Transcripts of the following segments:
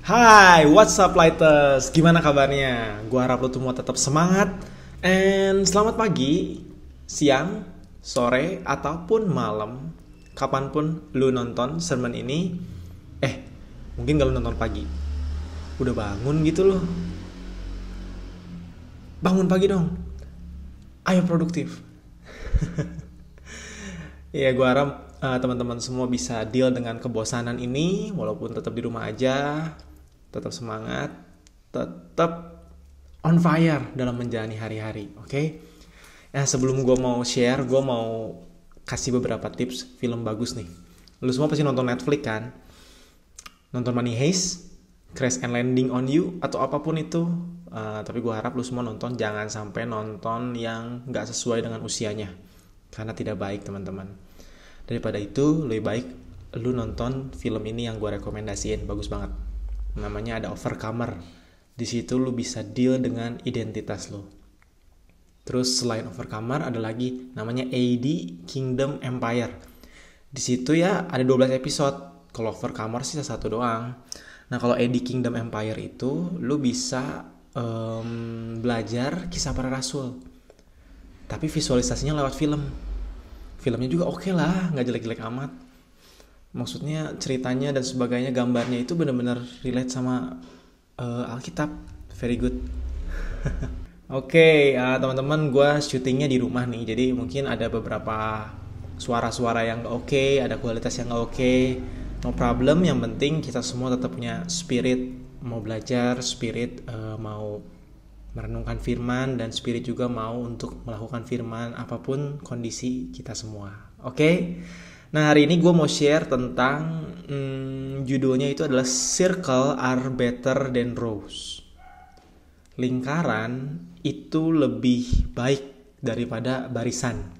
Hai, what's up lighters? Gimana kabarnya? Gua harap lo semua tetap semangat. And selamat pagi, siang, sore, ataupun malam. Kapanpun lu nonton sermon ini. Mungkin kalau nonton pagi udah bangun gitu loh. Bangun pagi dong. Ayo produktif. Ya, gue harap teman-teman semua bisa deal dengan kebosanan ini, walaupun tetap di rumah aja, tetap semangat, tetap on fire dalam menjalani hari-hari, oke? Ya, sebelum gue mau share, gue mau kasih beberapa tips film bagus nih. Lu semua pasti nonton Netflix kan? Nonton Money Heist, Crash and Landing on You, atau apapun itu. Tapi gue harap lu semua nonton, jangan sampai nonton yang gak sesuai dengan usianya. Karena tidak baik teman-teman. Daripada itu, lebih baik lu nonton film ini yang gue rekomendasiin, bagus banget. Namanya ada Overcomer. Di situ lu bisa deal dengan identitas lu. Terus selain Overcomer ada lagi namanya AD Kingdom Empire. Di situ ya ada 12 episode. Kalau Overcomer sih satu doang. Nah, kalau AD Kingdom Empire itu lu bisa belajar kisah para rasul. Tapi visualisasinya lewat film. Filmnya juga oke lah, nggak jelek-jelek amat. Maksudnya ceritanya dan sebagainya, gambarnya itu benar-benar relate sama Alkitab. Very good. Oke, teman-teman, gue syutingnya di rumah nih. Jadi mungkin ada beberapa suara-suara yang gak oke, ada kualitas yang gak oke. No problem, yang penting kita semua tetap punya spirit mau belajar, spirit mau merenungkan firman, dan spirit juga mau untuk melakukan firman apapun kondisi kita semua. Oke? Nah, hari ini gue mau share tentang judulnya itu adalah Circle are better than rows. Lingkaran itu lebih baik daripada barisan.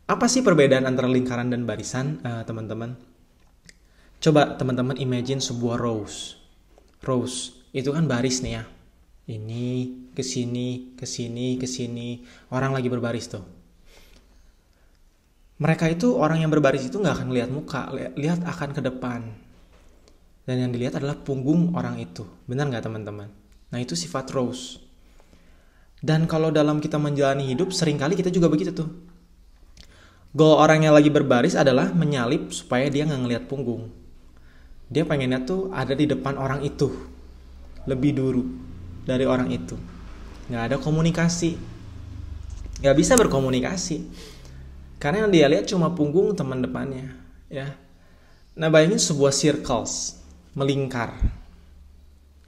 Apa sih perbedaan antara lingkaran dan barisan, teman-teman? Coba teman-teman imagine sebuah rows. Rows itu kan baris nih ya. Ini kesini, kesini, kesini. Orang lagi berbaris tuh. Mereka itu, orang yang berbaris itu gak akan lihat muka, lihat akan ke depan. Dan yang dilihat adalah punggung orang itu. Benar gak teman-teman? Nah, itu sifat rows. Dan kalau dalam kita menjalani hidup, seringkali kita juga begitu tuh. Goal orang yang lagi berbaris adalah menyalip supaya dia gak ngelihat punggung. Dia pengennya tuh ada di depan orang itu. Lebih dulu dari orang itu. Gak ada komunikasi. Gak bisa berkomunikasi. Karena yang dia lihat cuma punggung teman depannya, ya. Nah, bayangin sebuah circles, melingkar.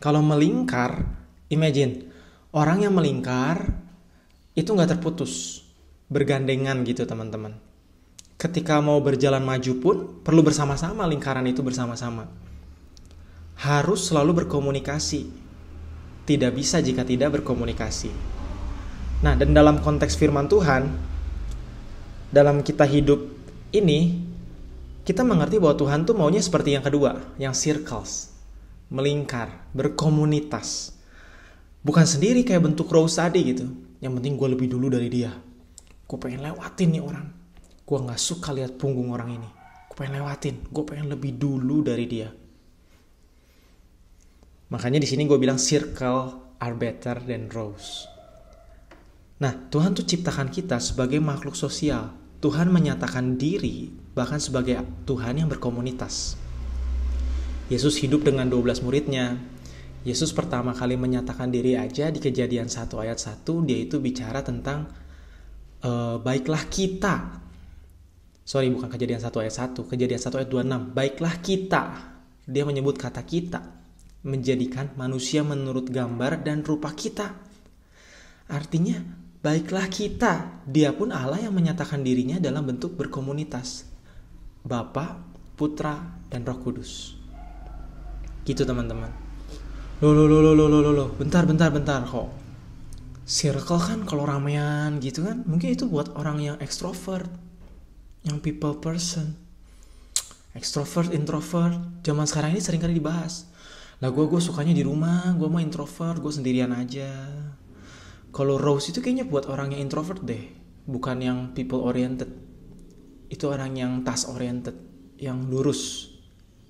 Kalau melingkar, imagine orang yang melingkar itu nggak terputus, bergandengan gitu teman-teman. Ketika mau berjalan maju pun perlu bersama-sama, lingkaran itu bersama-sama. Harus selalu berkomunikasi. Tidak bisa jika tidak berkomunikasi. Nah, dan dalam konteks firman Tuhan, dalam kita hidup ini, kita mengerti bahwa Tuhan tuh maunya seperti yang kedua, yang circles, melingkar, berkomunitas. Bukan sendiri kayak bentuk rows tadi gitu. Yang penting gue lebih dulu dari dia. Gue pengen lewatin nih orang. Gue gak suka lihat punggung orang ini. Gue pengen lewatin. Gue pengen lebih dulu dari dia. Makanya di sini gue bilang circle are better than rows. Nah, Tuhan tuh ciptakan kita sebagai makhluk sosial. Tuhan menyatakan diri bahkan sebagai Tuhan yang berkomunitas. Yesus hidup dengan 12 muridnya. Yesus pertama kali menyatakan diri aja di Kejadian 1 ayat 1, dia itu bicara tentang baiklah kita. Sorry, bukan Kejadian 1 ayat 1, Kejadian 1 ayat 26. Baiklah kita. Dia menyebut kata kita. Menjadikan manusia menurut gambar dan rupa kita. Artinya, baiklah kita. Dia pun Allah yang menyatakan dirinya dalam bentuk berkomunitas. Bapa, Putra, dan Roh Kudus. Gitu teman-teman. Loh. Bentar kok. Circle kan kalau ramean gitu kan, mungkin itu buat orang yang extrovert, yang people person. Extrovert, introvert. Zaman sekarang ini sering kali dibahas. Lah gue sukanya di rumah, gue mah introvert, gue sendirian aja. Kalau rows itu kayaknya buat orang yang introvert deh, bukan yang people oriented. Itu orang yang task oriented, yang lurus,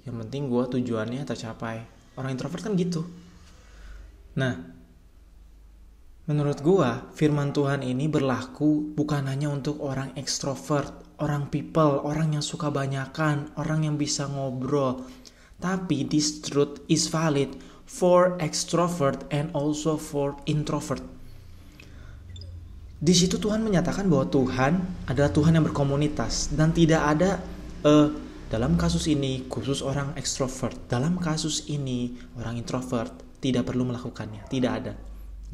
Yang penting gue tujuannya tercapai. Orang introvert kan gitu. Nah, menurut gue firman Tuhan ini berlaku bukan hanya untuk orang ekstrovert, orang people, orang yang suka banyakan, orang yang bisa ngobrol. Tapi this truth is valid for extrovert and also for introvert. Di situ Tuhan menyatakan bahwa Tuhan adalah Tuhan yang berkomunitas dan tidak ada dalam kasus ini khusus orang ekstrovert, dalam kasus ini orang introvert tidak perlu melakukannya, tidak ada,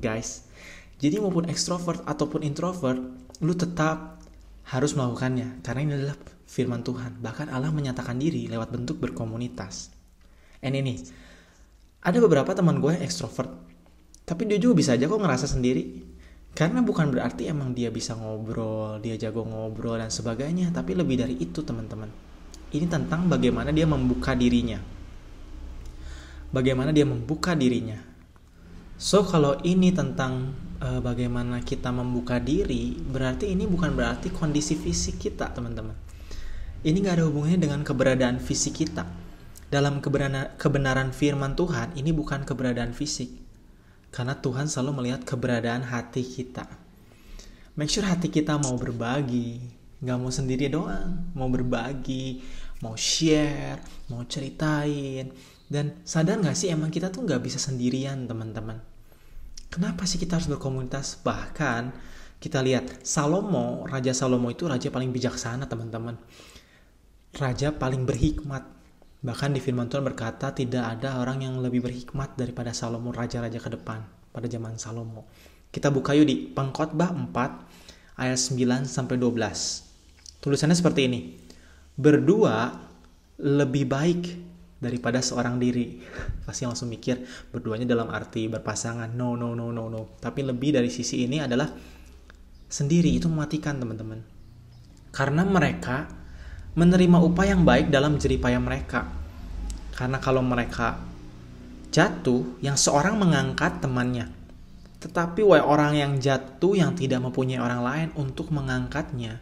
guys. Jadi maupun ekstrovert ataupun introvert, lu tetap harus melakukannya karena ini adalah firman Tuhan. Bahkan Allah menyatakan diri lewat bentuk berkomunitas. And ini ada beberapa teman gue yang ekstrovert, tapi dia juga bisa aja kok ngerasa sendiri. Karena bukan berarti emang dia bisa ngobrol, dia jago ngobrol dan sebagainya, tapi lebih dari itu teman-teman. Ini tentang bagaimana dia membuka dirinya. Bagaimana dia membuka dirinya. So kalau ini tentang bagaimana kita membuka diri, berarti ini bukan berarti kondisi fisik kita teman-teman. Ini gak ada hubungannya dengan keberadaan fisik kita. Dalam kebenaran firman Tuhan, ini bukan keberadaan fisik. Karena Tuhan selalu melihat keberadaan hati kita. Make sure hati kita mau berbagi. Gak mau sendiri doang. Mau berbagi, mau share, mau ceritain. Dan sadar gak sih emang kita tuh gak bisa sendirian teman-teman. Kenapa sih kita harus berkomunitas? Bahkan kita lihat Salomo, Raja Salomo itu raja paling bijaksana teman-teman. Raja paling berhikmat. Bahkan di firman Tuhan berkata tidak ada orang yang lebih berhikmat daripada Salomo, raja-raja ke depan pada zaman Salomo. Kita buka yuk di Pengkhotbah 4 ayat 9-12. Tulisannya seperti ini. Berdua lebih baik daripada seorang diri. Pasti langsung mikir berduanya dalam arti berpasangan. No. Tapi lebih dari sisi ini adalah sendiri itu mematikan teman-teman. Karena mereka menerima upah yang baik dalam jeripaya mereka. Karena kalau mereka jatuh, yang seorang mengangkat temannya. Tetapi orang yang jatuh yang tidak mempunyai orang lain untuk mengangkatnya.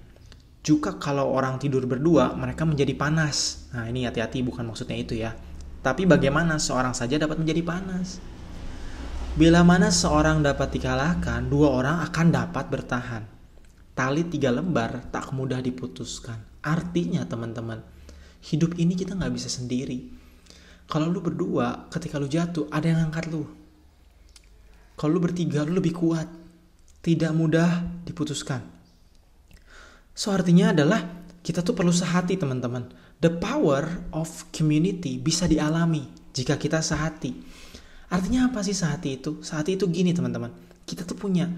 Juga kalau orang tidur berdua, mereka menjadi panas. Nah ini hati-hati, bukan maksudnya itu ya. Tapi bagaimana seorang saja dapat menjadi panas? Bila mana seorang dapat dikalahkan, dua orang akan dapat bertahan. Tali 3 lembar tak mudah diputuskan. Artinya teman-teman, hidup ini kita gak bisa sendiri. Kalau lu berdua, ketika lu jatuh, ada yang angkat lu. Kalau lu bertiga, lu lebih kuat. Tidak mudah diputuskan. So artinya adalah, kita tuh perlu sehati teman-teman. The power of community bisa dialami jika kita sehati. Artinya apa sih sehati itu? Sehati itu gini teman-teman. Kita tuh punya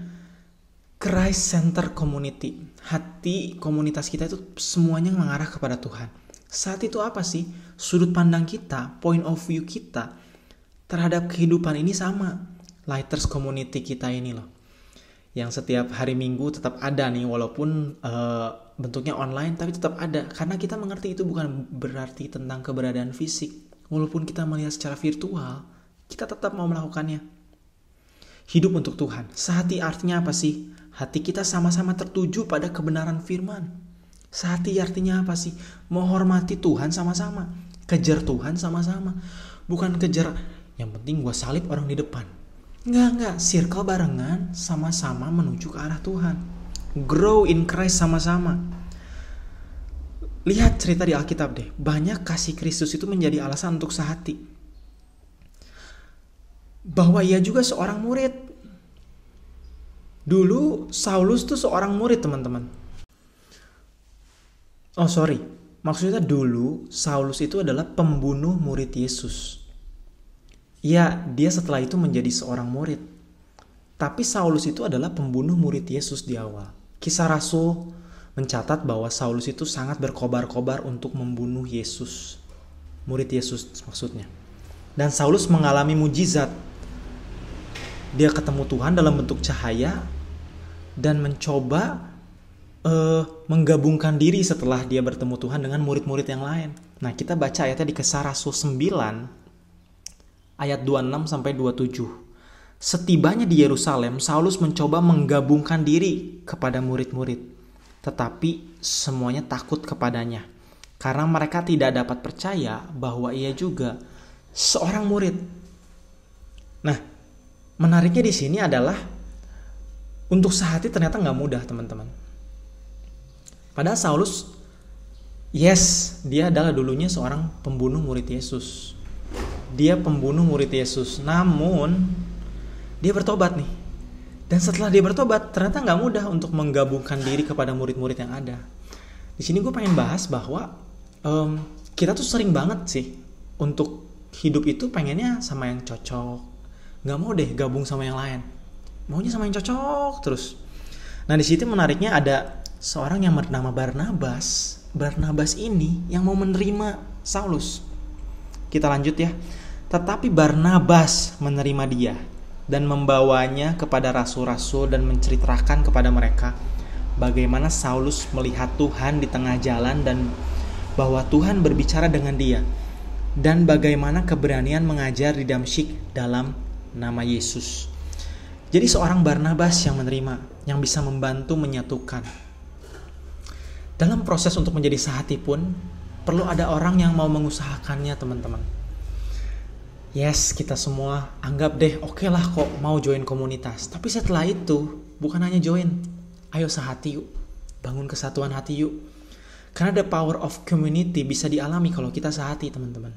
Christ Center Community. Hati komunitas kita itu semuanya mengarah kepada Tuhan. Saat itu apa sih? Sudut pandang kita, point of view kita terhadap kehidupan ini sama. Lighters Community kita ini loh. Yang setiap hari Minggu tetap ada nih, walaupun bentuknya online tapi tetap ada. Karena kita mengerti itu bukan berarti tentang keberadaan fisik. Walaupun kita melihat secara virtual, kita tetap mau melakukannya. Hidup untuk Tuhan. Sehati artinya apa sih? Hati kita sama-sama tertuju pada kebenaran firman. Sehati artinya apa sih? Menghormati Tuhan sama-sama. Kejar Tuhan sama-sama. Bukan kejar, yang penting gue salib orang di depan. Enggak. Circle barengan sama-sama menuju ke arah Tuhan. Grow in Christ sama-sama. Lihat cerita di Alkitab deh. Banyak kasih Kristus itu menjadi alasan untuk sehati. Bahwa ia juga seorang murid. Dulu Saulus tuh seorang murid teman-teman. Maksudnya dulu Saulus itu adalah pembunuh murid Yesus. Ya, dia setelah itu menjadi seorang murid. Tapi Saulus itu adalah pembunuh murid Yesus di awal. Kisah Rasul mencatat bahwa Saulus itu sangat berkobar-kobar untuk membunuh Yesus. Murid Yesus maksudnya. Dan Saulus mengalami mujizat. Dia ketemu Tuhan dalam bentuk cahaya dan mencoba menggabungkan diri setelah dia bertemu Tuhan dengan murid-murid yang lain. Nah, kita baca ayatnya di Kisah Rasul 9 ayat 26-27. Setibanya di Yerusalem, Saulus mencoba menggabungkan diri kepada murid-murid, tetapi semuanya takut kepadanya Karena mereka tidak dapat percaya bahwa ia juga seorang murid. Nah, menariknya di sini adalah untuk sehati ternyata nggak mudah, teman-teman. Padahal Saulus, yes, dia adalah dulunya seorang pembunuh murid Yesus. Dia pembunuh murid Yesus, namun dia bertobat nih. Dan setelah dia bertobat, ternyata nggak mudah untuk menggabungkan diri kepada murid-murid yang ada. Di sini gue pengen bahas bahwa kita tuh sering banget sih untuk hidup itu pengennya sama yang cocok, nggak mau deh gabung sama yang lain, maunya sama yang cocok terus. Nah di situ menariknya ada seorang yang bernama Barnabas. Barnabas ini yang mau menerima Saulus. Kita lanjut ya. Tetapi Barnabas menerima dia dan membawanya kepada rasul-rasul dan menceritakan kepada mereka bagaimana Saulus melihat Tuhan di tengah jalan dan bahwa Tuhan berbicara dengan dia, dan bagaimana keberanian mengajar di Damsyik dalam nama Yesus. Jadi seorang Barnabas yang menerima, yang bisa membantu menyatukan. Dalam proses untuk menjadi sehati pun perlu ada orang yang mau mengusahakannya, teman-teman. Yes, kita semua anggap deh oke lah kok mau join komunitas. Tapi setelah itu bukan hanya join, ayo sehati yuk, bangun kesatuan hati yuk. Karena the power of community bisa dialami kalau kita sehati, teman-teman.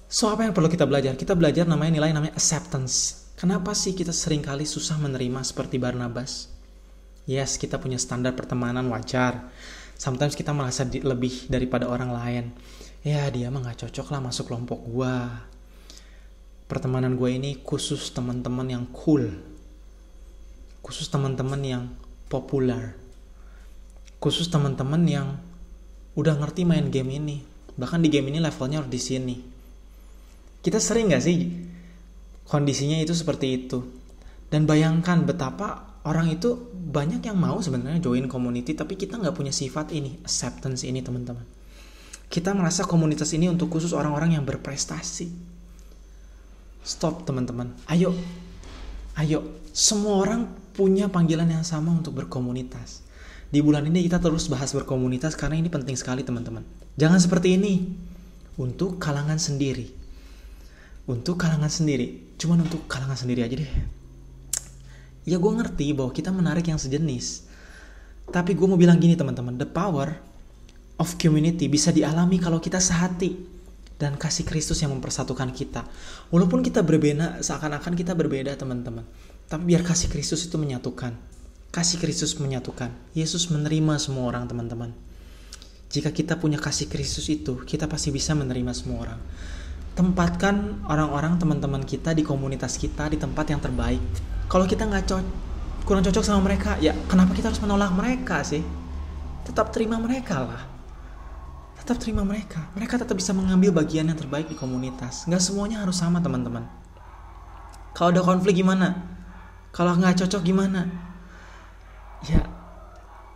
So apa yang perlu kita belajar? Kita belajar nilai namanya acceptance. Kenapa sih kita seringkali susah menerima seperti Barnabas? Yes, kita punya standar pertemanan wajar. Sometimes kita merasa lebih daripada orang lain. Ya dia mah gak cocok lah masuk kelompok gue. Pertemanan gue ini khusus teman-teman yang cool, khusus teman-teman yang populer, khusus teman-teman yang udah ngerti main game ini. Bahkan di game ini levelnya harus di sini. Kita sering gak sih kondisinya itu seperti itu? Dan bayangkan betapa orang itu banyak yang mau sebenarnya join community, tapi kita gak punya sifat ini, acceptance ini, teman-teman. Kita merasa komunitas ini untuk khusus orang-orang yang berprestasi. Stop, teman-teman. Ayo. Semua orang punya panggilan yang sama untuk berkomunitas. Di bulan ini kita terus bahas berkomunitas karena ini penting sekali, teman-teman. Jangan seperti ini. Untuk kalangan sendiri. Cuman untuk kalangan sendiri aja deh. Ya gue ngerti bahwa kita menarik yang sejenis. Tapi gue mau bilang gini, teman-teman. The power of community bisa dialami kalau kita sehati dan kasih Kristus yang mempersatukan kita. Walaupun kita berbeda, seakan-akan kita berbeda, teman-teman. Tapi biar kasih Kristus itu menyatukan. Kasih Kristus menyatukan. Yesus menerima semua orang, teman-teman. Jika kita punya kasih Kristus itu, kita pasti bisa menerima semua orang. Tempatkan orang-orang teman-teman kita di komunitas kita di tempat yang terbaik. Kalau kita kurang cocok sama mereka, ya kenapa kita harus menolak mereka sih? Tetap terima mereka lah. Mereka tetap bisa mengambil bagian yang terbaik di komunitas. Gak semuanya harus sama, teman-teman. Kalau ada konflik gimana? Kalau gak cocok gimana? Ya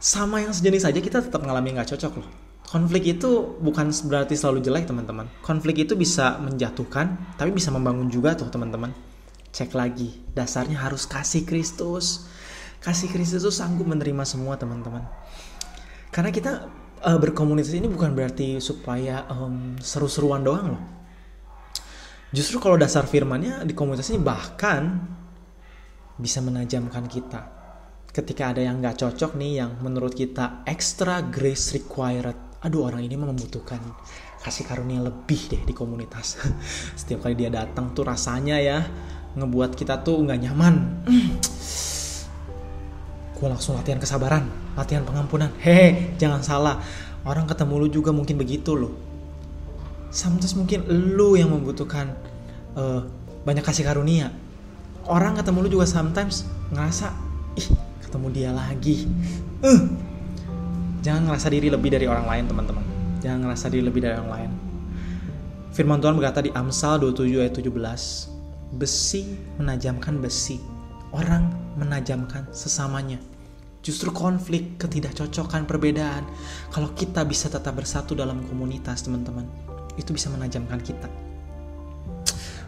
sama yang sejenis aja kita tetap ngalamin gak cocok loh. Konflik itu bukan berarti selalu jelek, teman-teman. Konflik itu bisa menjatuhkan, tapi bisa membangun juga tuh, teman-teman. Cek lagi, dasarnya harus kasih Kristus. Kasih Kristus itu sanggup menerima semua, teman-teman. Karena kita berkomunitas ini bukan berarti supaya seru-seruan doang loh. Justru kalau dasar firmannya di komunitas ini bahkan bisa menajamkan kita. Ketika ada yang gak cocok nih, yang menurut kita extra grace required. Aduh, orang ini membutuhkan kasih karunia lebih deh di komunitas. Setiap kali dia datang tuh rasanya ya ngebuat kita tuh gak nyaman. Gue langsung latihan kesabaran, latihan pengampunan. Hehe, jangan salah. Orang ketemu lu juga mungkin begitu loh. Sometimes mungkin lu yang membutuhkan banyak kasih karunia. Orang ketemu lu juga sometimes ngerasa, ketemu dia lagi. Jangan ngerasa diri lebih dari orang lain, teman-teman. Jangan ngerasa diri lebih dari orang lain. Firman Tuhan berkata di Amsal 27 ayat 17, besi menajamkan besi, orang menajamkan sesamanya. Justru konflik, ketidakcocokan, perbedaan, kalau kita bisa tetap bersatu dalam komunitas, teman-teman, itu bisa menajamkan kita.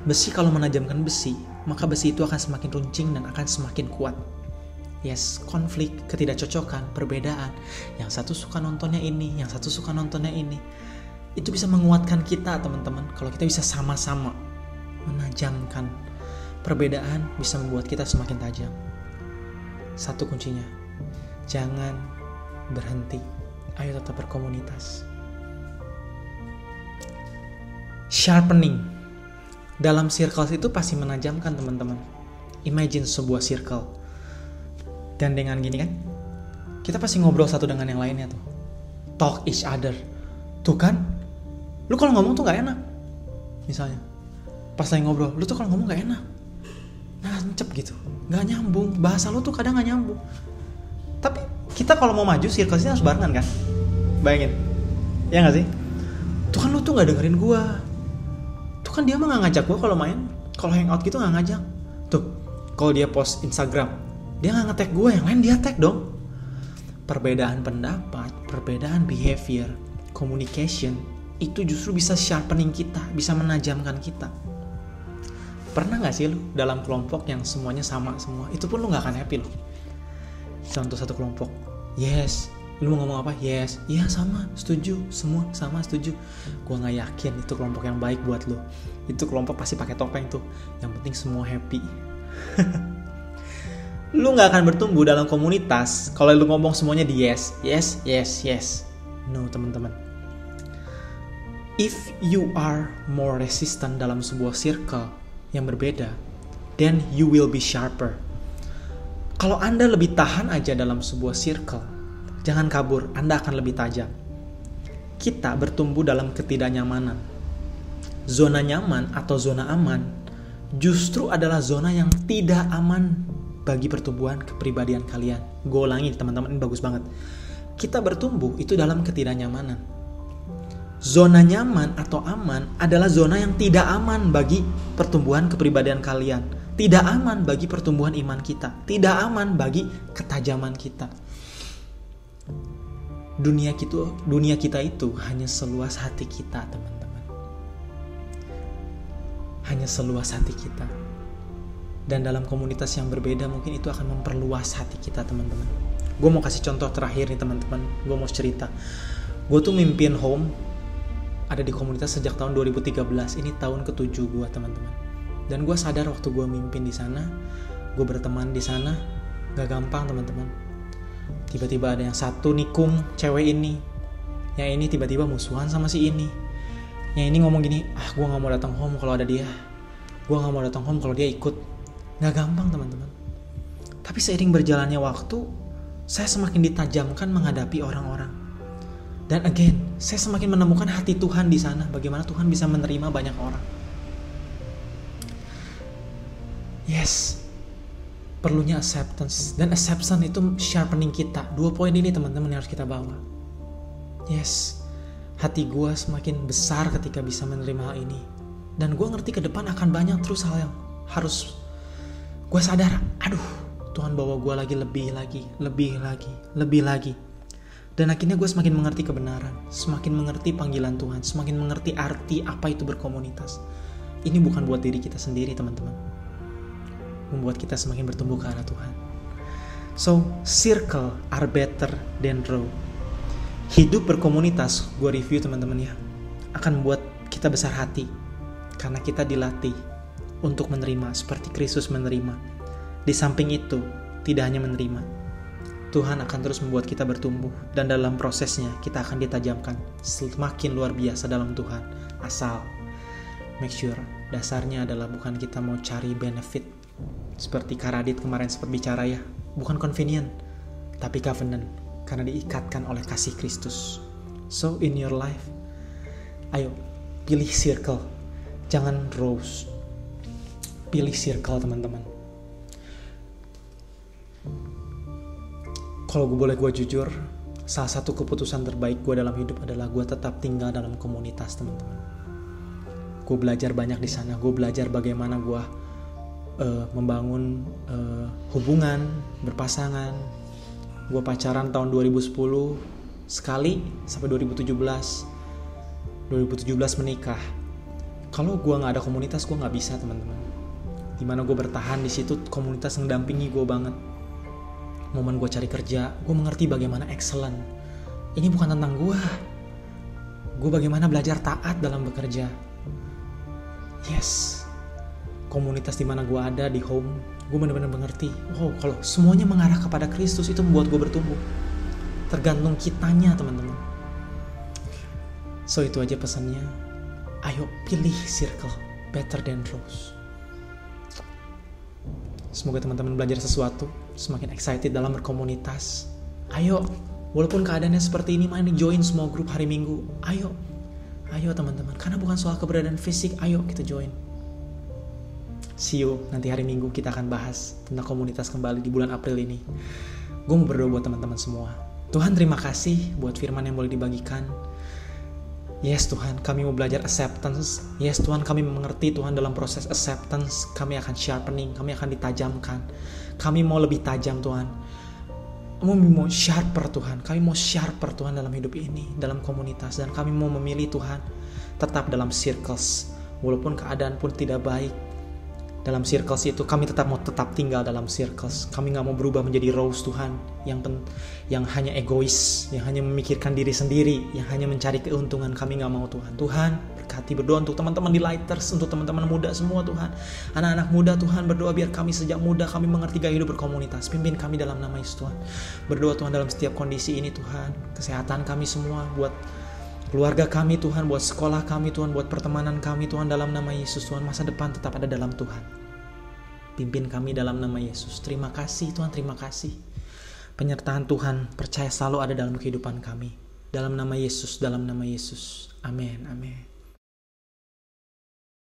Besi kalau menajamkan besi, maka besi itu akan semakin runcing dan akan semakin kuat. Yes, konflik, ketidakcocokan, perbedaan. Yang satu suka nontonnya ini, yang satu suka nontonnya ini. Itu bisa menguatkan kita teman-teman. Kalau kita bisa sama-sama menajamkan. Perbedaan bisa membuat kita semakin tajam. Satu kuncinya, jangan berhenti. Ayo tetap berkomunitas. Sharpening. Dalam circle itu pasti menajamkan teman-teman. Imagine sebuah circle. Dan dengan gini kan, kita pasti ngobrol satu dengan yang lainnya tuh. Talk each other. Tuh kan, lu kalau ngomong tuh gak enak. Misalnya, pas lagi ngobrol, lu tuh kalau ngomong gak enak. Nancep gitu, gak nyambung. Bahasa lu tuh kadang gak nyambung. Tapi kita kalau mau maju, circle ini harus barengan kan. Bayangin, ya gak sih? Tuh kan lu tuh gak dengerin gua. Tuh kan dia mah gak ngajak gua kalau main. Kalau hangout gitu gak ngajak. Tuh, kalau dia post Instagram, dia gak nge-tag gue, yang lain dia tag dong. Perbedaan pendapat, perbedaan behavior, communication, itu justru bisa sharpening kita, bisa menajamkan kita. Pernah gak sih lu dalam kelompok yang semuanya sama semua? Itu pun lu gak akan happy loh. Contoh satu kelompok, yes, lu mau ngomong apa? Yes, iya sama, setuju, semua sama setuju. Gue gak yakin itu kelompok yang baik buat lu. Itu kelompok pasti pakai topeng tuh. Yang penting semua happy. Lu gak akan bertumbuh dalam komunitas kalau lu ngomong semuanya di yes, yes, yes, yes. No teman-teman. If you are more resistant dalam sebuah circle yang berbeda, then you will be sharper. Kalau Anda lebih tahan aja dalam sebuah circle, jangan kabur, Anda akan lebih tajam. Kita bertumbuh dalam ketidaknyamanan. Zona nyaman atau zona aman justru adalah zona yang tidak aman bagi pertumbuhan kepribadian kalian. Gue ulangi teman-teman, ini bagus banget. Kita bertumbuh itu dalam ketidaknyamanan. Zona nyaman atau aman adalah zona yang tidak aman bagi pertumbuhan kepribadian kalian. Tidak aman bagi pertumbuhan iman kita. Tidak aman bagi ketajaman kita. Dunia kita itu hanya seluas hati kita, teman-teman. Hanya seluas hati kita. Dan dalam komunitas yang berbeda mungkin itu akan memperluas hati kita, teman-teman. Gue mau kasih contoh terakhir nih teman-teman. Gue mau cerita. Gue tuh mimpin home ada di komunitas sejak tahun 2013. Ini tahun ke-7 gue, teman-teman. Dan gue sadar waktu gue mimpin di sana, gue berteman di sana, gak gampang, teman-teman. Tiba-tiba ada yang satu nikung cewek ini, yang ini tiba-tiba musuhan sama si ini, yang ini ngomong gini, gue gak mau datang home kalau ada dia, gue gak mau datang home kalau dia ikut. Gak gampang, teman-teman. Tapi seiring berjalannya waktu, saya semakin ditajamkan menghadapi orang-orang. Dan again, saya semakin menemukan hati Tuhan di sana. Bagaimana Tuhan bisa menerima banyak orang. Yes, perlunya acceptance. Dan acceptance itu sharpening kita. 2 poin ini teman-teman yang harus kita bawa. Yes, hati gue semakin besar ketika bisa menerima hal ini. Dan gue ngerti ke depan akan banyak terus hal yang harus gue sadar. Aduh, Tuhan bawa gue lebih lagi. Dan akhirnya gue semakin mengerti kebenaran, semakin mengerti panggilan Tuhan, semakin mengerti arti apa itu berkomunitas. Ini bukan buat diri kita sendiri, teman-teman. Membuat kita semakin bertumbuh ke arah Tuhan. So, circle are better than row. Hidup berkomunitas, gue review teman-teman ya, akan membuat kita besar hati. Karena kita dilatih untuk menerima seperti Kristus menerima. Di samping itu, tidak hanya menerima, Tuhan akan terus membuat kita bertumbuh, dan dalam prosesnya kita akan ditajamkan semakin luar biasa dalam Tuhan. Asal make sure dasarnya adalah bukan kita mau cari benefit seperti Karadit kemarin sempat bicara ya, bukan convenient tapi covenant, karena diikatkan oleh kasih Kristus. So in your life, ayo pilih circle, jangan rows. Pilih circle, teman-teman. Kalau gue jujur, salah satu keputusan terbaik gue dalam hidup adalah gue tetap tinggal dalam komunitas, teman-teman. Gue belajar banyak di sana. Gue belajar bagaimana gue membangun hubungan, berpasangan. Gue pacaran tahun 2010 sekali sampai 2017 menikah. Kalau gue nggak ada komunitas, gue nggak bisa, teman-teman. Dimana gue bertahan di situ, komunitas mendampingi gue banget. momen gue cari kerja, gue mengerti bagaimana excellent. Ini bukan tentang gue bagaimana belajar taat dalam bekerja. Yes, komunitas di mana gue ada di home, gue benar-benar mengerti. Kalau semuanya mengarah kepada Kristus, itu membuat gue bertumbuh. Tergantung kitanya, teman-teman. So itu aja pesannya. Ayo pilih circle better than rose. Semoga teman-teman belajar sesuatu, semakin excited dalam berkomunitas. Ayo, walaupun keadaannya seperti ini, main join semua grup hari Minggu. Ayo teman-teman, karena bukan soal keberadaan fisik. Ayo kita join. See you nanti hari Minggu, kita akan bahas tentang komunitas kembali di bulan April ini. Gue mau berdoa buat teman-teman semua. Tuhan, terima kasih buat firman yang boleh dibagikan. Yes Tuhan, kami mau belajar acceptance. Yes Tuhan, kami mengerti Tuhan dalam proses acceptance. Kami akan sharpening, kami akan ditajamkan. Kami mau lebih tajam Tuhan. Kami mau sharper Tuhan. Kami mau sharper Tuhan dalam hidup ini, dalam komunitas. Dan kami mau memilih Tuhan tetap dalam circles. Walaupun keadaan pun tidak baik, dalam circles itu kami tetap tinggal dalam circles. Kami gak mau berubah menjadi rose Tuhan yang hanya egois, yang hanya memikirkan diri sendiri, yang hanya mencari keuntungan. Kami gak mau Tuhan. Tuhan berkati, berdoa untuk teman-teman di Lighters, untuk teman-teman muda semua Tuhan, anak-anak muda Tuhan. Berdoa biar kami sejak muda kami mengerti gaya hidup berkomunitas. Pimpin kami dalam nama Yesus Tuhan. Berdoa Tuhan dalam setiap kondisi ini Tuhan, kesehatan kami semua, buat keluarga kami Tuhan, buat sekolah kami Tuhan, buat pertemanan kami Tuhan, dalam nama Yesus Tuhan. Masa depan tetap ada dalam Tuhan. Pimpin kami dalam nama Yesus. Terima kasih Tuhan, terima kasih. Penyertaan Tuhan percaya selalu ada dalam kehidupan kami. Dalam nama Yesus, dalam nama Yesus. Amin, amin.